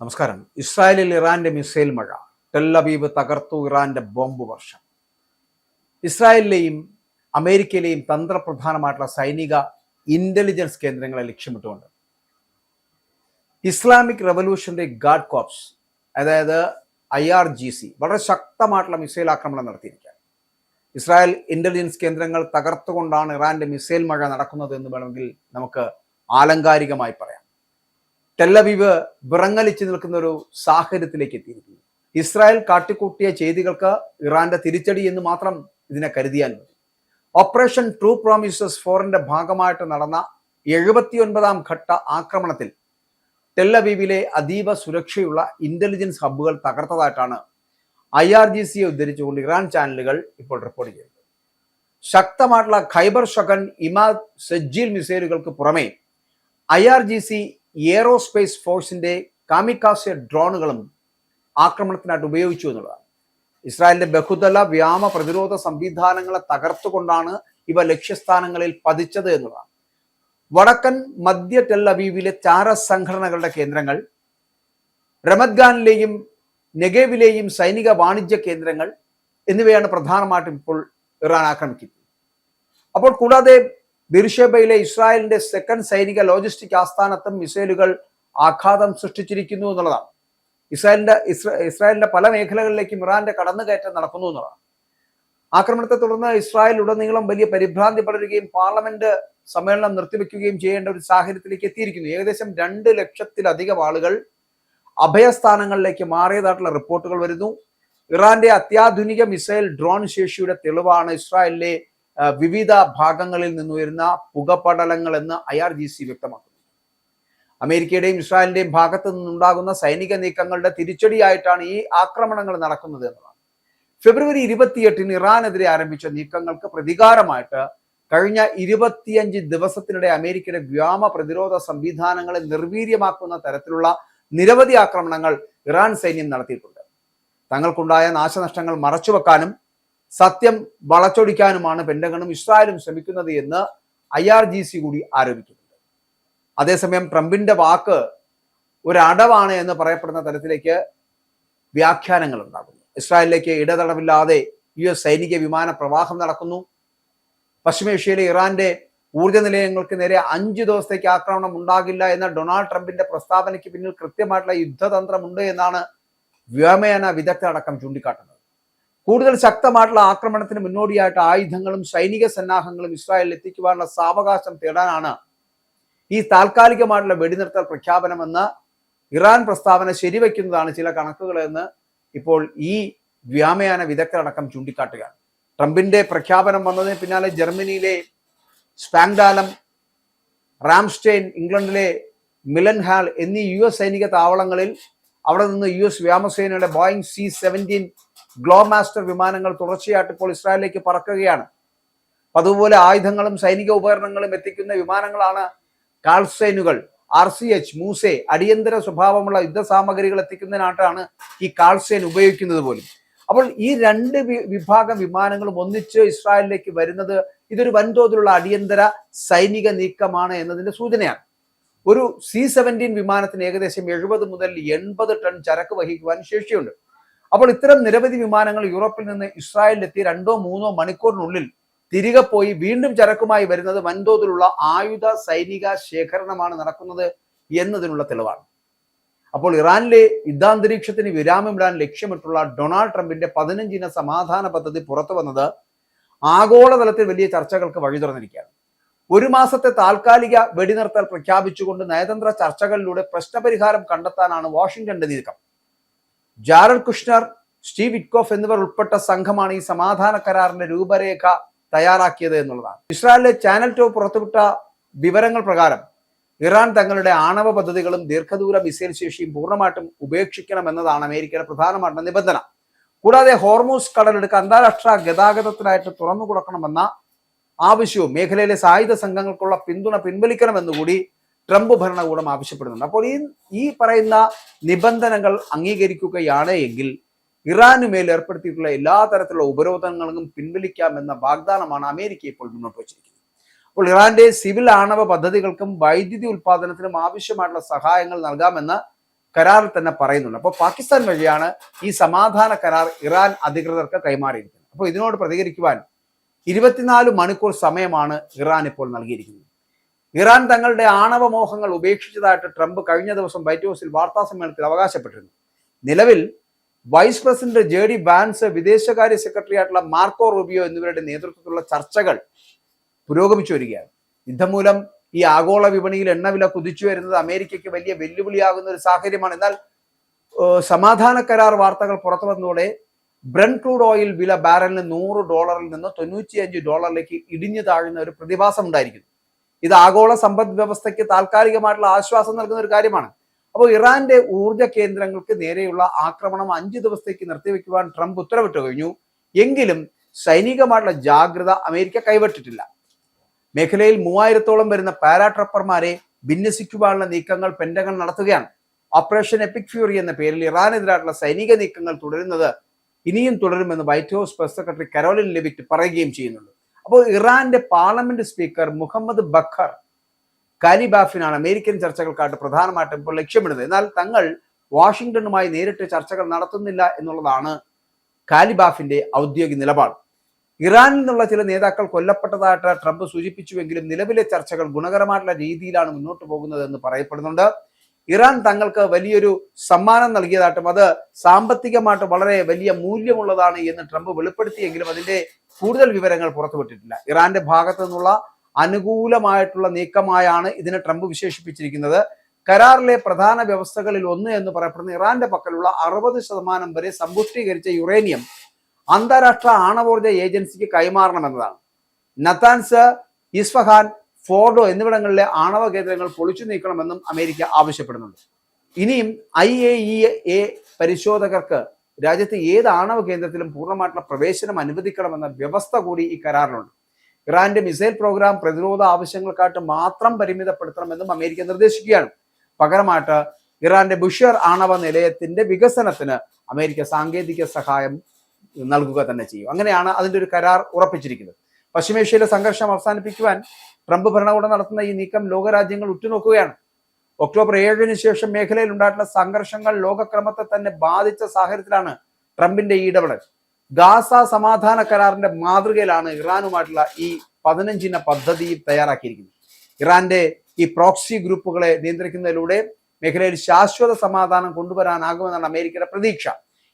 നമസ്കാരം. ഇസ്രായേലിൽ ഇറാന്റെ മിസൈൽ മഴ, ടെൽ അവീവ് തകർത്തു ഇറാന്റെ ബോംബ് വർഷം. ഇസ്രായേലിലെയും അമേരിക്കയിലെയും തന്ത്രപ്രധാനമായിട്ടുള്ള സൈനിക ഇന്റലിജൻസ് കേന്ദ്രങ്ങളെ ലക്ഷ്യമിട്ടുകൊണ്ട് ഇസ്ലാമിക് റവല്യൂഷണറി ഗാർഡ് കോർപ്സ്, അതായത് IRGC, വളരെ ശക്തമായിട്ടുള്ള മിസൈൽ ആക്രമണം നടത്തിയിരിക്കുകയാണ്. ഇസ്രായേൽ ഇന്റലിജൻസ് കേന്ദ്രങ്ങൾ തകർത്തുകൊണ്ടാണ് ഇറാന്റെ മിസൈൽ മഴ നടക്കുന്നത് എന്ന് വേണമെങ്കിൽ നമുക്ക് ആലങ്കാരികമായി പറയാം. ടെൽ അവീവ് വിറങ്ങലിച്ചു നിൽക്കുന്ന ഒരു സാഹചര്യത്തിലേക്ക് എത്തിയിരിക്കുന്നു. ഇസ്രായേൽ കാട്ടിക്കൂട്ടിയ ചെയ്തികൾക്ക് ഇറാന്റെ തിരിച്ചടി എന്ന് മാത്രം ഇതിനെ കരുതിയാൽ മതി. ഓപ്പറേഷൻ ട്രൂ പ്രോമിസസ് 4ന്റെ ഭാഗമായിട്ട് നടന്ന 79ാം ഘട്ട ആക്രമണത്തിൽ ടെൽ അവീവിലെ അതീവ സുരക്ഷയുള്ള ഇന്റലിജൻസ് ഹബ്ബുകൾ തകർത്തതായിട്ടാണ് IRGCയെ ഉദ്ധരിച്ചുകൊണ്ട് ഇറാൻ ചാനലുകൾ ഇപ്പോൾ റിപ്പോർട്ട് ചെയ്തത്. ശക്തമായിട്ടുള്ള ഖൈബർ ഷഗൻ, ഇമാദ്, സജ്ജീൽ മിസൈലുകൾക്ക് പുറമെ IRGC എയറോസ്പേസ് ഫോഴ്സിന്റെ കാമിക്കാസെ ഡ്രോണുകളും ആക്രമണത്തിനായിട്ട് ഉപയോഗിച്ചു എന്നുള്ളതാണ്. ഇസ്രായേലിന്റെ ബഹുതല വ്യോമ പ്രതിരോധ സംവിധാനങ്ങളെ തകർത്തുകൊണ്ടാണ് ഇവ ലക്ഷ്യസ്ഥാനങ്ങളിൽ പതിച്ചത് എന്നുള്ളതാണ്. വടക്കൻ മധ്യ ടെൽ അവീവിലെ ചാര സംഘടനകളുടെ കേന്ദ്രങ്ങൾ, റമദ്ഗാനിലെയും നെഗേവിലെയും സൈനിക വാണിജ്യ കേന്ദ്രങ്ങൾ എന്നിവയാണ് പ്രധാനമായിട്ടും ഇപ്പോൾ ഇറാൻ ആക്രമിക്കുന്നത്. അപ്പോൾ കൂടാതെ ബിർഷേബയിലെ ഇസ്രായേലിന്റെ സെക്കൻഡ് സൈനിക ലോജിസ്റ്റിക് ആസ്ഥാനത്തും മിസൈലുകൾ ആഘാതം സൃഷ്ടിച്ചിരിക്കുന്നു എന്നുള്ളതാണ്. ഇസ്രായേലിന്റെ പല മേഖലകളിലേക്കും ഇറാന്റെ കടന്നുകയറ്റം നടക്കുന്നു എന്നുള്ളതാണ്. ആക്രമണത്തെ തുടർന്ന് ഇസ്രായേൽ ഉടനീളം വലിയ പരിഭ്രാന്തി പടരുകയും പാർലമെന്റ് സമ്മേളനം നിർത്തിവെക്കുകയും ചെയ്യേണ്ട ഒരു സാഹചര്യത്തിലേക്ക് എത്തിയിരിക്കുന്നു. ഏകദേശം 2 ലക്ഷത്തിലധികം ആളുകൾ അഭയസ്ഥാനങ്ങളിലേക്ക് മാറിയതായിട്ടുള്ള റിപ്പോർട്ടുകൾ വരുന്നു. ഇറാന്റെ അത്യാധുനിക മിസൈൽ ഡ്രോൺ ശേഷിയുടെ തെളിവാണ് ഇസ്രായേലിലെ വിവിധ ഭാഗങ്ങളിൽ നിന്നുയരുന്ന പുകപടലങ്ങൾ എന്ന് IRGC വ്യക്തമാക്കുന്നു. അമേരിക്കയുടെയും ഇസ്രായേലിന്റെയും ഭാഗത്തു നിന്നുണ്ടാകുന്ന സൈനിക നീക്കങ്ങളുടെ തിരിച്ചടിയായിട്ടാണ് ഈ ആക്രമണങ്ങൾ നടക്കുന്നത് എന്നതാണ്. ഫെബ്രുവരി 28 ഇറാനെതിരെ ആരംഭിച്ച നീക്കങ്ങൾക്ക് പ്രതികാരമായിട്ട് കഴിഞ്ഞ 25 ദിവസത്തിനിടെ അമേരിക്കയുടെ വ്യോമ പ്രതിരോധ സംവിധാനങ്ങളെ നിർവീര്യമാക്കുന്ന തരത്തിലുള്ള നിരവധി ആക്രമണങ്ങൾ ഇറാൻ സൈന്യം നടത്തിയിട്ടുണ്ട്. തങ്ങൾക്കുണ്ടായ നാശനഷ്ടങ്ങൾ മറച്ചുവെക്കാനും സത്യം വളച്ചൊടിക്കാനുമാണ് പെന്റഗണും ഇസ്രായേലും ശ്രമിക്കുന്നത് എന്ന് IRGC കൂടി ആരോപിക്കുന്നുണ്ട്. അതേസമയം ട്രംപിന്റെ വാക്ക് ഒരു അടവാണ് എന്ന് പറയപ്പെടുന്ന തരത്തിലേക്ക് വ്യാഖ്യാനങ്ങൾ ഉണ്ടാകുന്നു. ഇസ്രായേലിലേക്ക് ഇടതടവില്ലാതെ US സൈനിക വിമാന പ്രവാഹം നടക്കുന്നു. പശ്ചിമേഷ്യയിലെ ഇറാന്റെ ഊർജ്ജ നിലയങ്ങൾക്ക് നേരെ 5 ദിവസത്തേക്ക് ആക്രമണം ഉണ്ടാകില്ല എന്ന ഡൊണാൾഡ് ട്രംപിന്റെ പ്രസ്താവനയ്ക്ക് പിന്നിൽ കൃത്യമായിട്ടുള്ള യുദ്ധതന്ത്രമുണ്ട് എന്നാണ് വ്യോമയാന വിദഗ്ധരടക്കം ചൂണ്ടിക്കാട്ടുന്നത്. കൂടുതൽ ശക്തമായിട്ടുള്ള ആക്രമണത്തിന് മുന്നോടിയായിട്ട് ആയുധങ്ങളും സൈനിക സന്നാഹങ്ങളും ഇസ്രായേലിൽ എത്തിക്കുവാനുള്ള സാവകാശം തേടാനാണ് ഈ താൽക്കാലികമായിട്ടുള്ള വെടിനിർത്തൽ പ്രഖ്യാപനമെന്ന് ഇറാൻ പ്രസ്താവന ശരിവെക്കുന്നതാണ് ചില കണക്കുകൾ എന്ന് ഇപ്പോൾ ഈ വ്യോമയാന വിദഗ്ധരടക്കം ചൂണ്ടിക്കാട്ടുകയാണ്. ട്രംപിന്റെ പ്രഖ്യാപനം വന്നതിന് പിന്നാലെ ജർമ്മനിയിലെ സ്പാങ്ഡാലം, റാംസ്റ്റെയിൻ, ഇംഗ്ലണ്ടിലെ മിലൻഹാൾ എന്നീ US സൈനിക താവളങ്ങളിൽ അവിടെ നിന്ന് US വ്യോമസേനയുടെ ബോയിങ് C-17 ഗ്ലോമാസ്റ്റർ വിമാനങ്ങൾ തുടർച്ചയായിട്ട് ഇപ്പോൾ ഇസ്രായേലിലേക്ക് പറക്കുകയാണ്. അതുപോലെ ആയുധങ്ങളും സൈനിക ഉപകരണങ്ങളും എത്തിക്കുന്ന വിമാനങ്ങളാണ് കാൾസൈനുകൾ, RCH, മൂസെ, അടിയന്തര സ്വഭാവമുള്ള യുദ്ധസാമഗ്രികൾ എത്തിക്കുന്നതിനായിട്ടാണ് ഈ കാൾസൈൻ ഉപയോഗിക്കുന്നത് പോലും. അപ്പോൾ ഈ 2 വിഭാഗം വിമാനങ്ങളും ഒന്നിച്ച് ഇസ്രായേലിലേക്ക് വരുന്നത് ഇതൊരു വൻതോതിലുള്ള അടിയന്തര സൈനിക നീക്കമാണ് എന്നതിന്റെ സൂചനയാണ്. ഒരു C-17 വിമാനത്തിന് ഏകദേശം 70 മുതൽ 80 ടൺ ചരക്ക് വഹിക്കുവാൻ ശേഷിയുണ്ട്. അപ്പോൾ ഇത്തരം നിരവധി വിമാനങ്ങൾ യൂറോപ്പിൽ നിന്ന് ഇസ്രായേലിലെത്തി 2-3 മണിക്കൂറിനുള്ളിൽ തിരികെ പോയി വീണ്ടും ചരക്കുമായി വരുന്നത് വൻതോതിലുള്ള ആയുധ സൈനിക ശേഖരണമാണ് നടക്കുന്നത് എന്നതിനുള്ള തെളിവാണ്. അപ്പോൾ ഇറാനിലെ യുദ്ധാന്തരീക്ഷത്തിന് വിരാമമിടാൻ ലക്ഷ്യമിട്ടുള്ള ഡൊണാൾഡ് ട്രംപിന്റെ 15 സമാധാന പദ്ധതി പുറത്തു വന്നത് ആഗോളതലത്തിൽ വലിയ ചർച്ചകൾക്ക് വഴി തുറന്നിരിക്കുകയാണ്. 1 മാസത്തെ താൽക്കാലിക വെടിനിർത്തൽ പ്രഖ്യാപിച്ചുകൊണ്ട് നയതന്ത്ര ചർച്ചകളിലൂടെ പ്രശ്നപരിഹാരം കണ്ടെത്താനാണ് വാഷിംഗ്ടന്റെ നീക്കം. ജാരഡ് കുഷ്നർ, സ്റ്റീവ് വിറ്റ്കോഫ് എന്നിവർ ഉൾപ്പെട്ട സംഘമാണ് ഈ സമാധാന കരാറിന്റെ രൂപരേഖ തയ്യാറാക്കിയത് എന്നുള്ളതാണ്. ഇസ്രായേലിലെ ചാനൽ 2 പുറത്തുവിട്ട വിവരങ്ങൾ പ്രകാരം ഇറാൻ തങ്ങളുടെ ആണവ പദ്ധതികളും ദീർഘദൂര മിസൈൽ ശേഷിയും പൂർണ്ണമായിട്ടും ഉപേക്ഷിക്കണമെന്നതാണ് അമേരിക്കയുടെ പ്രധാനമായിട്ടുള്ള നിബന്ധന. കൂടാതെ ഹോർമൂസ് കടലെടുക്ക് അന്താരാഷ്ട്ര ഗതാഗതത്തിനായിട്ട് തുറന്നു കൊടുക്കണമെന്ന ആവശ്യവും മേഖലയിലെ സായുധ സംഘങ്ങൾക്കുള്ള പിന്തുണ പിൻവലിക്കണമെന്നുകൂടി ട്രംപ് ഭരണകൂടം ആവശ്യപ്പെടുന്നുണ്ട്. അപ്പോൾ ഈ പറയുന്ന നിബന്ധനകൾ അംഗീകരിക്കുകയാണ് എങ്കിൽ ഇറാനുമേൽ ഏർപ്പെടുത്തിയിട്ടുള്ള എല്ലാ തരത്തിലുള്ള ഉപരോധങ്ങളും പിൻവലിക്കാമെന്ന വാഗ്ദാനമാണ് അമേരിക്ക ഇപ്പോൾ മുന്നോട്ട് വച്ചിരിക്കുന്നത്. അപ്പോൾ ഇറാന്റെ സിവിൽ ആണവ പദ്ധതികൾക്കും വൈദ്യുതി ഉൽപാദനത്തിനും ആവശ്യമായിട്ടുള്ള സഹായങ്ങൾ നൽകാമെന്ന് കരാറിൽ തന്നെ പറയുന്നുണ്ട്. അപ്പോൾ പാകിസ്ഥാൻ വഴിയാണ് ഈ സമാധാന കരാർ ഇറാൻ അധികൃതർക്ക് കൈമാറിയിരിക്കുന്നത്. അപ്പോൾ ഇതിനോട് പ്രതികരിക്കുവാൻ 24 മണിക്കൂർ സമയമാണ് ഇറാൻ ഇപ്പോൾ നൽകിയിരിക്കുന്നത്. ഇറാൻ തങ്ങളുടെ ആണവ മോഹങ്ങൾ ഉപേക്ഷിച്ചതായിട്ട് ട്രംപ് കഴിഞ്ഞ ദിവസം വൈറ്റ് ഹൗസിൽ വാർത്താ സമ്മേളനത്തിൽ അവകാശപ്പെട്ടിരുന്നു. നിലവിൽ വൈസ് പ്രസിഡന്റ് JD വാൻസ്, വിദേശകാര്യ സെക്രട്ടറി ആയിട്ടുള്ള മാർക്കോ റൂബിയോ എന്നിവരുടെ നേതൃത്വത്തിലുള്ള ചർച്ചകൾ പുരോഗമിച്ചു വരികയാണ്. യുദ്ധം മൂലം ഈ ആഗോള വിപണിയിൽ എണ്ണവില കുതിച്ചു വരുന്നത് അമേരിക്കയ്ക്ക് വലിയ വെല്ലുവിളിയാകുന്ന ഒരു സാഹചര്യമാണ്. എന്നാൽ സമാധാന കരാർ വാർത്തകൾ പുറത്തു വന്നതോടെ ബ്രന്റ് ക്രൂഡ് ഓയിൽ വില ബാരലിന് $100 നിന്ന് $95 ഇടിഞ്ഞു താഴുന്ന ഒരു പ്രതിഭാസം ഉണ്ടായിരിക്കുന്നു. ഇത് ആഗോള സമ്പദ് വ്യവസ്ഥയ്ക്ക് താൽക്കാലികമായിട്ടുള്ള ആശ്വാസം നൽകുന്ന ഒരു കാര്യമാണ്. അപ്പോൾ ഇറാന്റെ ഊർജ്ജ കേന്ദ്രങ്ങൾക്ക് നേരെയുള്ള ആക്രമണം 5 ദിവസത്തേക്ക് നിർത്തിവെക്കുവാൻ ട്രംപ് ഉത്തരവിട്ട് കഴിഞ്ഞു. എങ്കിലും സൈനികമായിട്ടുള്ള ജാഗ്രത അമേരിക്ക കൈവിട്ടിട്ടില്ല. മേഖലയിൽ 3000-ഓളം വരുന്ന പാരാട്രപ്പർമാരെ വിന്യസിക്കുവാനുള്ള നീക്കങ്ങൾ പെന്റഗൺ നടത്തുകയാണ്. ഓപ്പറേഷൻ എപ്പിക് ഫ്യൂറി എന്ന പേരിൽ ഇറാനെതിരായിട്ടുള്ള സൈനിക നീക്കങ്ങൾ തുടരുന്നത് ഇനിയും തുടരുമെന്ന് white house press secretary Karoline Leavitt പറയുകയും ചെയ്യുന്നുണ്ട്. അപ്പോൾ ഇറാന്റെ പാർലമെന്റ് സ്പീക്കർ മുഹമ്മദ് ബഖർ കാലിബാഫിനാണ് അമേരിക്കൻ ചർച്ചകൾക്കായിട്ട് പ്രധാനമായിട്ടും ഇപ്പോൾ ലക്ഷ്യമിടുന്നത്. എന്നാൽ തങ്ങൾ വാഷിംഗ്ടണുമായി നേരിട്ട് ചർച്ചകൾ നടത്തുന്നില്ല എന്നുള്ളതാണ് കാലിബാഫിന്റെ ഔദ്യോഗിക നിലപാട്. ഇറാനിൽ നിന്നുള്ള ചില നേതാക്കൾ കൊല്ലപ്പെട്ടതായിട്ട് ട്രംപ് സൂചിപ്പിച്ചുവെങ്കിലും നിലവിലെ ചർച്ചകൾ ഗുണകരമായിട്ടുള്ള രീതിയിലാണ് മുന്നോട്ട് പോകുന്നത് എന്ന് പറയപ്പെടുന്നുണ്ട്. ഇറാൻ തങ്ങൾക്ക് വലിയൊരു സമ്മാനം നൽകിയതായിട്ടും അത് സാമ്പത്തികമായിട്ട് വളരെ വലിയ മൂല്യമുള്ളതാണ് എന്ന് ട്രംപ് വെളിപ്പെടുത്തിയെങ്കിലും അതിന്റെ കൂടുതൽ വിവരങ്ങൾ പുറത്തുവിട്ടിട്ടില്ല. ഇറാന്റെ ഭാഗത്തു നിന്നുള്ള അനുകൂലമായിട്ടുള്ള നീക്കമായാണ് ഇതിനെ ട്രംപ് വിശേഷിപ്പിച്ചിരിക്കുന്നത്. കരാറിലെ പ്രധാന വ്യവസ്ഥകളിൽ ഒന്ന് എന്ന് പറയപ്പെടുന്ന ഇറാന്റെ പക്കലുള്ള 60% വരെ സമ്പുഷ്ടീകരിച്ച യുറേനിയം അന്താരാഷ്ട്ര ആണവോർജ്ജ ഏജൻസിക്ക് കൈമാറണമെന്നതാണ്. നത്താൻസ്, ഇസ്ഫഹാൻ, ഫോർഡോ എന്നിവിടങ്ങളിലെ ആണവ കേന്ദ്രങ്ങൾ പൊളിച്ചു നീക്കണമെന്നും അമേരിക്ക ആവശ്യപ്പെടുന്നുണ്ട്. ഇനിയും IAEA പരിശോധകർക്ക് രാജ്യത്തെ ഏത് ആണവ കേന്ദ്രത്തിലും പൂർണ്ണമായിട്ടുള്ള പ്രവേശനം അനുവദിക്കണമെന്ന വ്യവസ്ഥ കൂടി ഈ കരാറിലുണ്ട്. ഇറാന്റെ മിസൈൽ പ്രോഗ്രാം പ്രതിരോധ ആവശ്യങ്ങൾക്കായിട്ട് മാത്രം പരിമിതപ്പെടുത്തണമെന്നും അമേരിക്ക നിർദ്ദേശിക്കുകയാണ്. പകരമായിട്ട് ഇറാന്റെ ബുഷർ ആണവ നിലയത്തിന്റെ വികസനത്തിന് അമേരിക്ക സാങ്കേതിക സഹായം നൽകുക തന്നെ ചെയ്യും. അങ്ങനെയാണ് അതിന്റെ ഒരു കരാർ ഉറപ്പിച്ചിരിക്കുന്നത്. പശ്ചിമേഷ്യയിലെ സംഘർഷം അവസാനിപ്പിക്കുവാൻ ട്രംപ് ഭരണകൂടം നടത്തുന്ന ഈ നീക്കം ലോകരാജ്യങ്ങൾ ഉറ്റുനോക്കുകയാണ്. ഒക്ടോബർ 7-ന് ശേഷം മേഖലയിൽ ഉണ്ടായിട്ടുള്ള സംഘർഷങ്ങൾ ലോകക്രമത്തെ തന്നെ ബാധിച്ച സാഹചര്യത്തിലാണ് ട്രംപിന്റെ ഈ ഇടപെടൽ. ഗാസ സമാധാന കരാറിന്റെ മാതൃകയിലാണ് ഇറാനുമായിട്ടുള്ള ഈ 15 പദ്ധതി തയ്യാറാക്കിയിരിക്കുന്നത്. ഇറാന്റെ ഈ പ്രോക്സി ഗ്രൂപ്പുകളെ നിയന്ത്രിക്കുന്നതിലൂടെ മേഖലയിൽ ശാശ്വത സമാധാനം കൊണ്ടുവരാനാകുമെന്നാണ് അമേരിക്കയുടെ പ്രതീക്ഷ.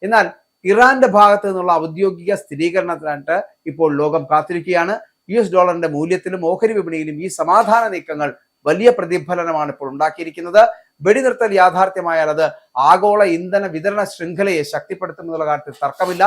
എന്നാൽ ഇറാന്റെ ഭാഗത്ത് നിന്നുള്ള ഔദ്യോഗിക സ്ഥിരീകരണത്തിനായിട്ട് ഇപ്പോൾ ലോകം കാത്തിരിക്കുകയാണ്. $USD മൂല്യത്തിലും ഓഹരി വിപണിയിലും ഈ സമാധാന നീക്കങ്ങൾ വലിയ പ്രതിഫലനമാണ് ഇപ്പോൾ ഉണ്ടാക്കിയിരിക്കുന്നത്. വെടിനിർത്തൽ യാഥാർത്ഥ്യമായാൽ അത് ആഗോള ഇന്ധന വിതരണ ശൃംഖലയെ ശക്തിപ്പെടുത്തുമെന്നുള്ള കാര്യത്തിൽ തർക്കമില്ല.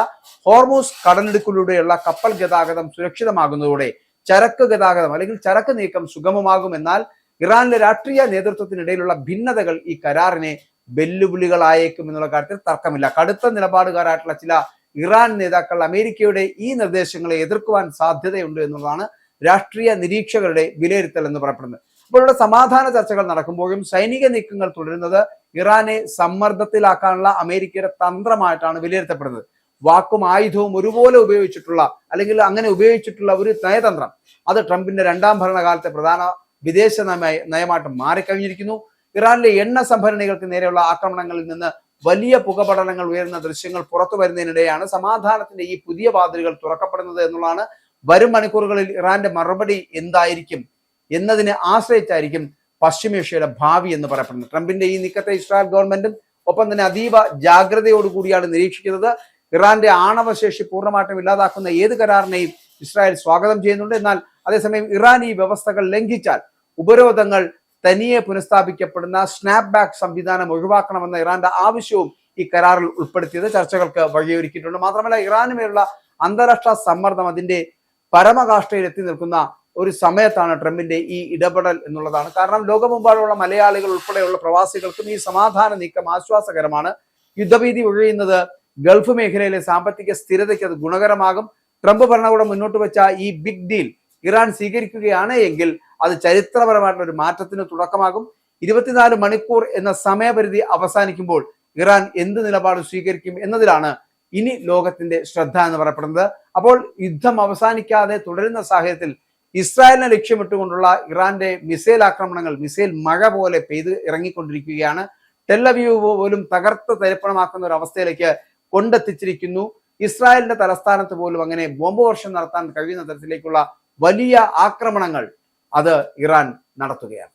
ഹോർമൂസ് കടലിടുക്കിലൂടെയുള്ള കപ്പൽ ഗതാഗതം സുരക്ഷിതമാകുന്നതോടെ ചരക്ക് ഗതാഗതം അല്ലെങ്കിൽ ചരക്ക് നീക്കം സുഗമമാകും. എന്നാൽ ഇറാനിലെ രാഷ്ട്രീയ നേതൃത്വത്തിനിടയിലുള്ള ഭിന്നതകൾ ഈ കരാറിനെ വെല്ലുവിളികളായേക്കും എന്നുള്ള കാര്യത്തിൽ തർക്കമില്ല. കടുത്ത നിലപാടുകാരായിട്ടുള്ള ചില ഇറാൻ നേതാക്കൾ അമേരിക്കയുടെ ഈ നിർദ്ദേശങ്ങളെ എതിർക്കുവാൻ സാധ്യതയുണ്ട് എന്നുള്ളതാണ് രാഷ്ട്രീയ നിരീക്ഷകരുടെ വിലയിരുത്തൽ എന്ന് പറയപ്പെടുന്നത്. അപ്പോൾ ഇവിടെ സമാധാന ചർച്ചകൾ നടക്കുമ്പോഴും സൈനിക നീക്കങ്ങൾ തുടരുന്നത് ഇറാനെ സമ്മർദ്ദത്തിലാക്കാനുള്ള അമേരിക്കയുടെ തന്ത്രമായിട്ടാണ് വിലയിരുത്തപ്പെടുന്നത്. വാക്കും ആയുധവും ഒരുപോലെ ഉപയോഗിച്ചിട്ടുള്ള അല്ലെങ്കിൽ അങ്ങനെ ഉപയോഗിച്ചിട്ടുള്ള ഒരു നയതന്ത്രം അത് ട്രംപിന്റെ 2ാം ഭരണകാലത്തെ പ്രധാന വിദേശ നയമായിട്ട് മാറിക്കഴിഞ്ഞിരിക്കുന്നു. ഇറാനിലെ എണ്ണ സംഭരണികൾക്ക് നേരെയുള്ള ആക്രമണങ്ങളിൽ നിന്ന് വലിയ പുകപടലങ്ങൾ ഉയരുന്ന ദൃശ്യങ്ങൾ പുറത്തു വരുന്നതിനിടെയാണ് സമാധാനത്തിന്റെ ഈ പുതിയ വാതിലുകൾ തുറക്കപ്പെടുന്നത് എന്നുള്ളതാണ്. വരും മണിക്കൂറുകളിൽ ഇറാന്റെ മറുപടി എന്തായിരിക്കും എന്നതിനെ ആശ്രയിച്ചായിരിക്കും പശ്ചിമേഷ്യയുടെ ഭാവി എന്ന് പറയപ്പെടുന്നത്. ട്രംപിന്റെ ഈ നീക്കത്തെ ഇസ്രായേൽ ഗവൺമെന്റും ഒപ്പം തന്നെ അതീവ ജാഗ്രതയോടുകൂടിയാണ് നിരീക്ഷിക്കുന്നത്. ഇറാന്റെ ആണവശേഷി പൂർണ്ണമായിട്ടും ഇല്ലാതാക്കുന്ന ഏത് കരാറിനെയും ഇസ്രായേൽ സ്വാഗതം ചെയ്യുന്നുണ്ട്. എന്നാൽ അതേസമയം ഇറാൻ ഈ വ്യവസ്ഥകൾ ലംഘിച്ചാൽ ഉപരോധങ്ങൾ തനിയെ പുനഃസ്ഥാപിക്കപ്പെടുന്ന സ്നാപ്പ് ബാക്ക് സംവിധാനം ഒഴിവാക്കണമെന്ന ഇറാന്റെ ആവശ്യവും ഈ കരാറിൽ ഉൾപ്പെടുത്തിയത് ചർച്ചകൾക്ക് വഴിയൊരുക്കിയിട്ടുണ്ട്. മാത്രമല്ല ഇറാനുമേലുള്ള അന്താരാഷ്ട്ര സമ്മർദ്ദം അതിന്റെ പരമകാഷ്ഠയിൽ എത്തി നിൽക്കുന്ന ഒരു സമയത്താണ് ട്രംപിന്റെ ഈ ഇടപെടൽ എന്നുള്ളതാണ്. കാരണം ലോകമെമ്പാടുമുള്ള മലയാളികൾ ഉൾപ്പെടെയുള്ള പ്രവാസികൾക്കും ഈ സമാധാന നീക്കം ആശ്വാസകരമാണ്. യുദ്ധഭീതി ഒഴിയുന്നത് ഗൾഫ് മേഖലയിലെ സാമ്പത്തിക സ്ഥിരതയ്ക്ക് അത് ഗുണകരമാകും. ട്രംപ് ഭരണകൂടം മുന്നോട്ട് വെച്ച ഈ ബിഗ് ഡീൽ ഇറാൻ സ്വീകരിക്കുകയാണ് എങ്കിൽ അത് ചരിത്രപരമായിട്ടുള്ള ഒരു മാറ്റത്തിന് തുടക്കമാകും. 24 മണിക്കൂർ എന്ന സമയപരിധി അവസാനിക്കുമ്പോൾ ഇറാൻ എന്ത് നിലപാട് സ്വീകരിക്കും എന്നതിലാണ് ഇനി ലോകത്തിന്റെ ശ്രദ്ധ എന്ന് പറയപ്പെടുന്നത്. അപ്പോൾ യുദ്ധം അവസാനിക്കാതെ തുടരുന്ന സാഹചര്യത്തിൽ ഇസ്രായേലിനെ ലക്ഷ്യമിട്ടുകൊണ്ടുള്ള ഇറാന്റെ മിസൈൽ ആക്രമണങ്ങൾ മിസൈൽ മഴ പോലെ പെയ്ത് ഇറങ്ങിക്കൊണ്ടിരിക്കുകയാണ്. ടെല്ലവീവ് പോലും തകർത്ത് തരിപ്പണമാക്കുന്ന ഒരു അവസ്ഥയിലേക്ക് കൊണ്ടെത്തിച്ചിരിക്കുന്നു. ഇസ്രായേലിന്റെ തലസ്ഥാനത്ത് പോലും അങ്ങനെ ബോംബ് വർഷം നടത്താൻ കഴിയുന്ന തരത്തിലേക്കുള്ള വലിയ ആക്രമണങ്ങൾ അത് ഇറാൻ നടത്തുകയാണ്.